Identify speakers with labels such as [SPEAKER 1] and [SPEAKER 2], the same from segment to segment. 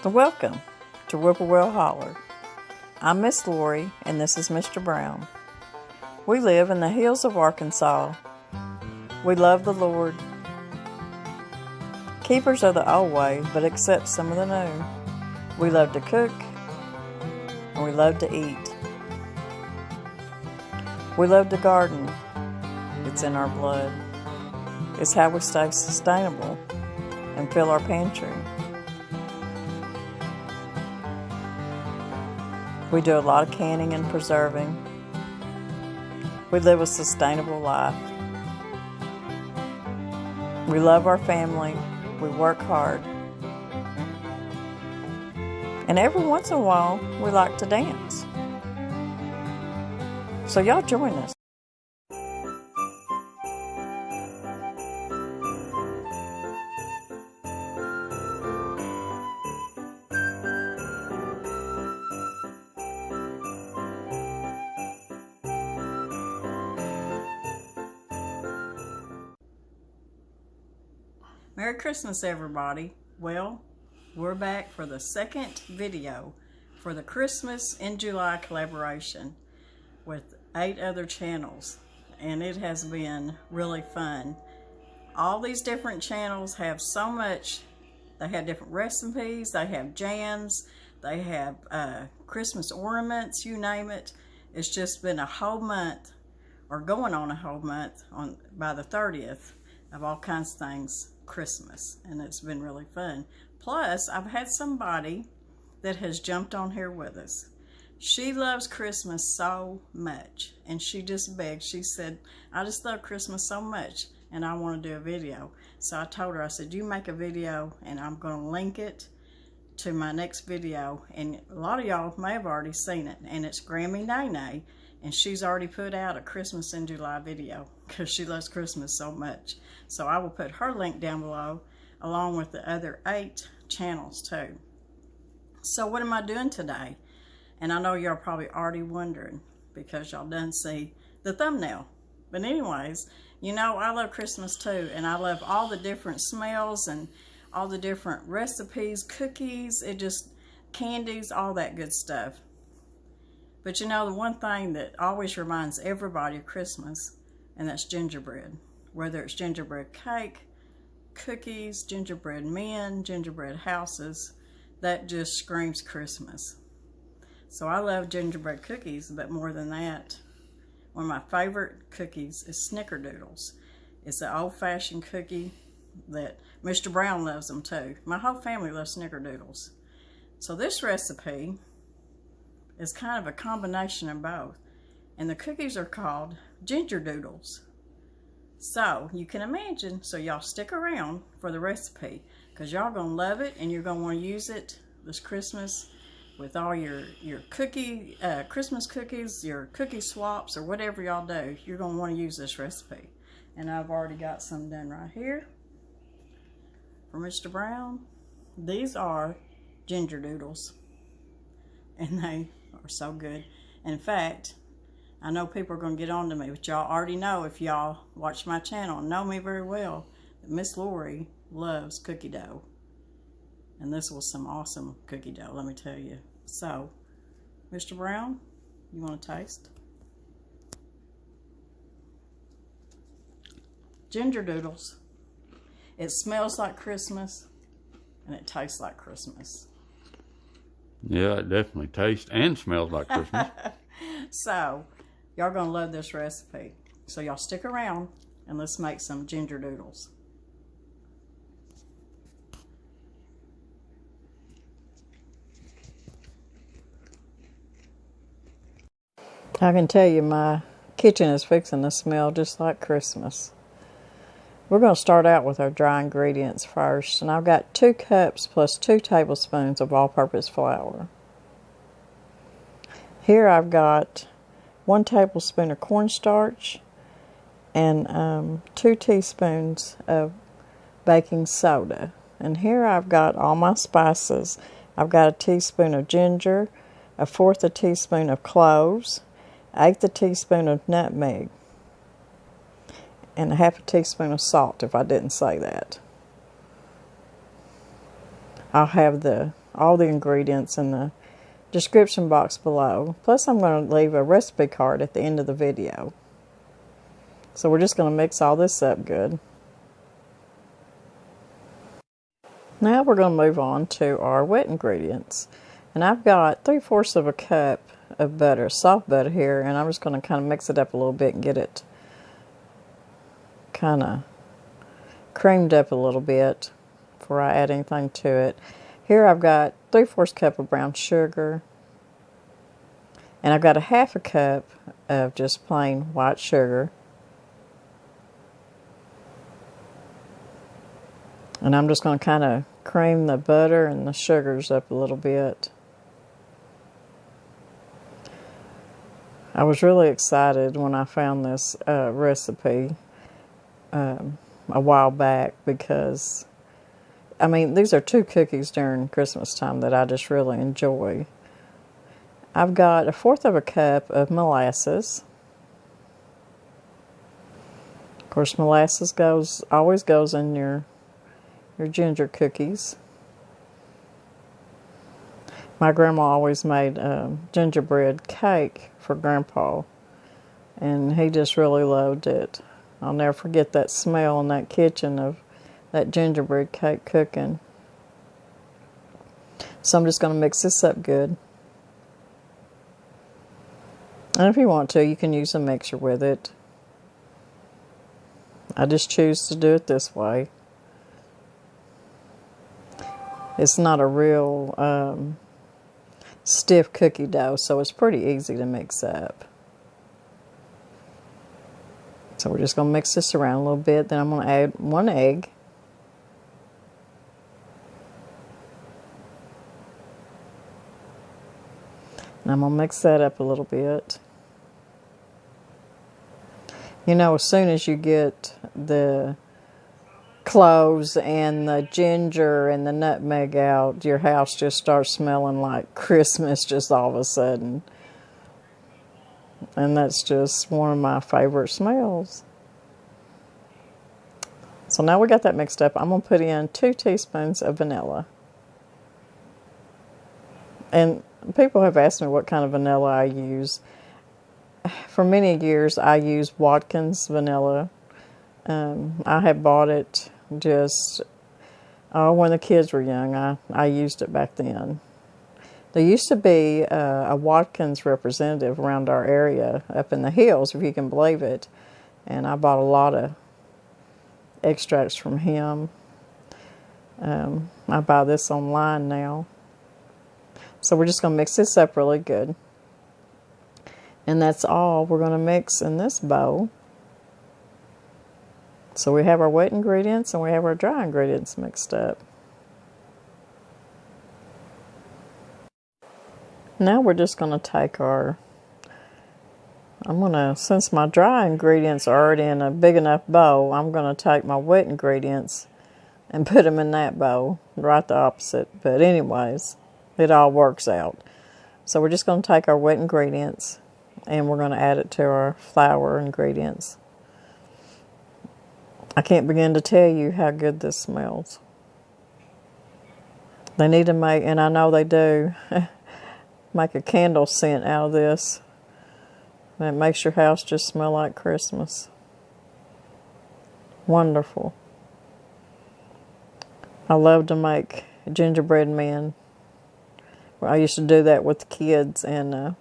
[SPEAKER 1] Welcome to Whippoorwill Holler. I'm Miss Lori and this is Mr. Brown. We live in the hills of Arkansas. We love the Lord. Keepers of the old way, but accept some of the new. We love to cook and we love to eat. We love to garden. It's in our blood. It's how we stay sustainable and fill our pantry. We do a lot of canning and preserving. We live a sustainable life. We love our family. We work hard. And every once in a while, we like to dance. So y'all join us. Merry Christmas, everybody. Well, we're back for the second video for the Christmas in July collaboration with 8 other channels, and it has been really fun. All these different channels have so much. They have different recipes, they have jams, they have Christmas ornaments, you name it. It's just been a whole month, or going on a whole month by the 30th, of all kinds of things Christmas, and it's been really fun. Plus, I've had somebody that has jumped on here with us. She loves Christmas so much, and she just begged. She said, I just love Christmas so much, and I want to do a video. So I told her, I said, you make a video, and I'm going to link it to my next video. And a lot of y'all may have already seen it, and it's Grammie Nae Nae, and she's already put out a Christmas in July video because she loves Christmas so much. So I will put her link down below along with the other 8 channels too. So what am I doing today? And I know y'all probably already wondering because y'all done see the thumbnail. But anyways, you know I love Christmas too, and I love all the different smells and all the different recipes, cookies, candies, all that good stuff. But you know, the one thing that always reminds everybody of Christmas, and that's gingerbread. Whether it's gingerbread cake, cookies, gingerbread men, gingerbread houses, that just screams Christmas. So I love gingerbread cookies, but more than that, one of my favorite cookies is Snickerdoodles. It's an old-fashioned cookie that Mr. Brown loves them too. My whole family loves Snickerdoodles. So this recipe is kind of a combination of both. And the cookies are called Gingerdoodles. So you can imagine, so y'all stick around for the recipe because y'all gonna love it, and you're gonna want to use it this Christmas with all your Christmas cookies, your cookie swaps, or whatever y'all do. You're gonna want to use this recipe. And I've already got some done right here for Mr. Brown. These are Gingerdoodles, and they are so good. In fact, I know people are going to get on to me, but y'all already know, if y'all watch my channel and know me very well, that Miss Lori loves cookie dough. And this was some awesome cookie dough, let me tell you. So, Mr. Brown, you want to taste? Gingerdoodles. It smells like Christmas, and it tastes like Christmas.
[SPEAKER 2] Yeah, it definitely tastes and smells like Christmas.
[SPEAKER 1] So, y'all gonna love this recipe. So y'all stick around and let's make some Gingerdoodles. I can tell you my kitchen is fixing to smell just like Christmas. We're going to start out with our dry ingredients first, and I've got 2 cups plus 2 tablespoons of all-purpose flour. Here I've got 1 tablespoon of cornstarch and 2 teaspoons of baking soda. And here I've got all my spices. I've got a teaspoon of ginger, 1/4 a teaspoon of cloves, 1/8 a teaspoon of nutmeg, and 1/2 teaspoon of salt, if I didn't say that. I'll have the all the ingredients in the description box below. Plus, I'm going to leave a recipe card at the end of the video. So we're just going to mix all this up good. Now we're going to move on to our wet ingredients. And I've got 3/4 of a cup of butter, soft butter here, and I'm just going to kind of mix it up a little bit and get it kind of creamed up a little bit before I add anything to it. Here I've got 3/4 cup of brown sugar, and I've got a 1/2 cup of just plain white sugar. And I'm just going to kind of cream the butter and the sugars up a little bit. I was really excited when I found this recipe a while back because, I mean, these are 2 cookies during Christmas time that I just really enjoy. I've got 1/4 of a cup of molasses. Of course, molasses always goes in your ginger cookies. My grandma always made gingerbread cake for Grandpa, and he just really loved it. I'll never forget that smell in that kitchen of that gingerbread cake cooking. So I'm just going to mix this up good. And if you want to, you can use a mixer with it. I just choose to do it this way. It's not a real stiff cookie dough, so it's pretty easy to mix up. So we're just going to mix this around a little bit. Then I'm going to add 1 egg. And I'm going to mix that up a little bit. You know, as soon as you get the cloves and the ginger and the nutmeg out, your house just starts smelling like Christmas just all of a sudden. And that's just one of my favorite smells. So now we got that mixed up. I'm going to put in 2 teaspoons of vanilla. And people have asked me what kind of vanilla I use. For many years, I used Watkins vanilla. I had bought it just when the kids were young. I used it back then. There used to be a Watkins representative around our area up in the hills, if you can believe it. And I bought a lot of extracts from him. I buy this online now. So we're just going to mix this up really good. And that's all we're going to mix in this bowl. So we have our wet ingredients and we have our dry ingredients mixed up. Now we're just going to take since my dry ingredients are already in a big enough bowl, I'm going to take my wet ingredients and put them in that bowl, right the opposite. But anyways, it all works out. So we're just going to take our wet ingredients and we're going to add it to our flour ingredients. I can't begin to tell you how good this smells. They need to make, and I know they do, make a candle scent out of this. And it makes your house just smell like Christmas. Wonderful. I love to make gingerbread men. Well, I used to do that with the kids, and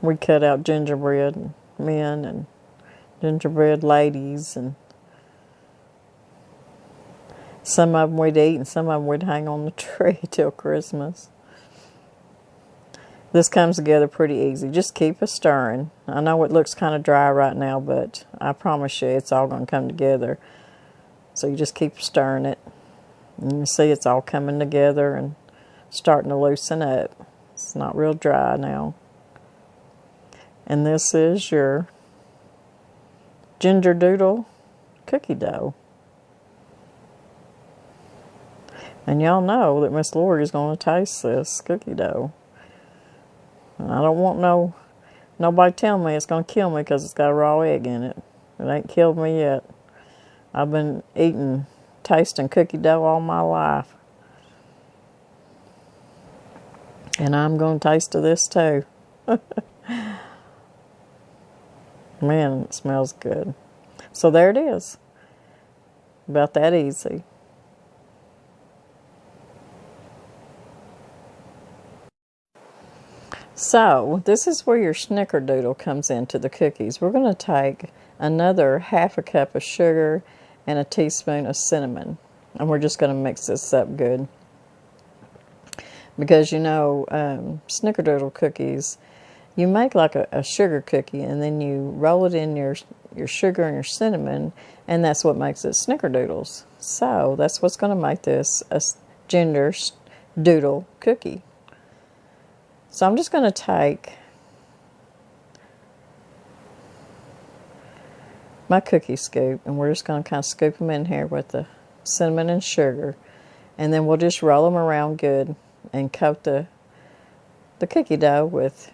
[SPEAKER 1] we cut out gingerbread men and gingerbread ladies, and some of them we'd eat and some of them we'd hang on the tree till Christmas. This comes together pretty easy. Just keep a stirring. I know it looks kind of dry right now, but I promise you it's all going to come together. So you just keep stirring it. And you see it's all coming together and starting to loosen up. It's not real dry now. And this is your Gingerdoodle cookie dough. And y'all know that Miss Lori is going to taste this cookie dough. And I don't want nobody telling me it's going to kill me because it's got a raw egg in it. It ain't killed me yet. I've been tasting cookie dough all my life. And I'm going to taste of this too. Man, it smells good. So there it is. About that easy. So this is where your snickerdoodle comes into the cookies. We're going to take another half a cup of sugar and a teaspoon of cinnamon. And we're just going to mix this up good. Because you know, snickerdoodle cookies, you make like a sugar cookie and then you roll it in your sugar and your cinnamon, and that's what makes it snickerdoodles. So that's what's going to make this a GingerDoodle cookie. So I'm just going to take my cookie scoop, and we're just going to kind of scoop them in here with the cinnamon and sugar, and then we'll just roll them around good and coat the cookie dough with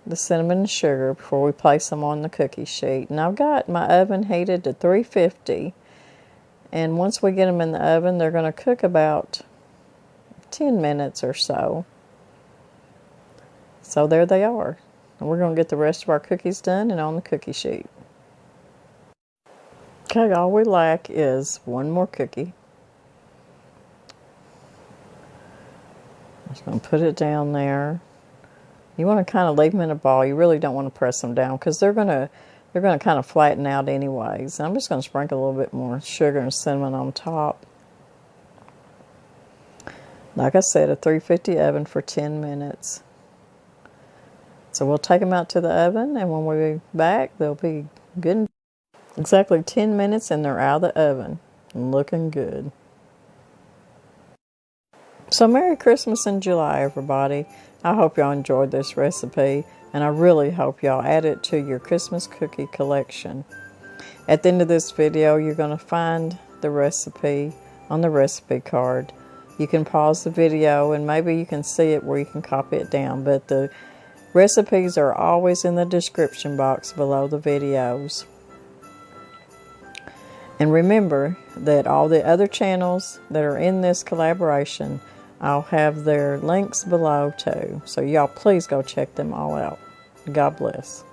[SPEAKER 1] the cinnamon and sugar before we place them on the cookie sheet. And I've got my oven heated to 350, and once we get them in the oven, they're going to cook about 10 minutes or so. So there they are. And we're going to get the rest of our cookies done and on the cookie sheet. Okay, all we lack is one more cookie. I'm just going to put it down there. You want to kind of leave them in a ball. You really don't want to press them down because they're going to kind of flatten out anyways. And I'm just going to sprinkle a little bit more sugar and cinnamon on top. Like I said, a 350 oven for 10 minutes. So we'll take them out to the oven, and when we're back, they'll be good. Exactly 10 minutes, and they're out of the oven and looking good. So Merry Christmas in July, everybody. I hope y'all enjoyed this recipe, and I really hope y'all add it to your Christmas cookie collection. At the end of this video, you're going to find the recipe on the recipe card. You can pause the video, and maybe you can see it where you can copy it down, but the recipes are always in the description box below the videos. And remember that all the other channels that are in this collaboration, I'll have their links below too. So y'all please go check them all out. God bless.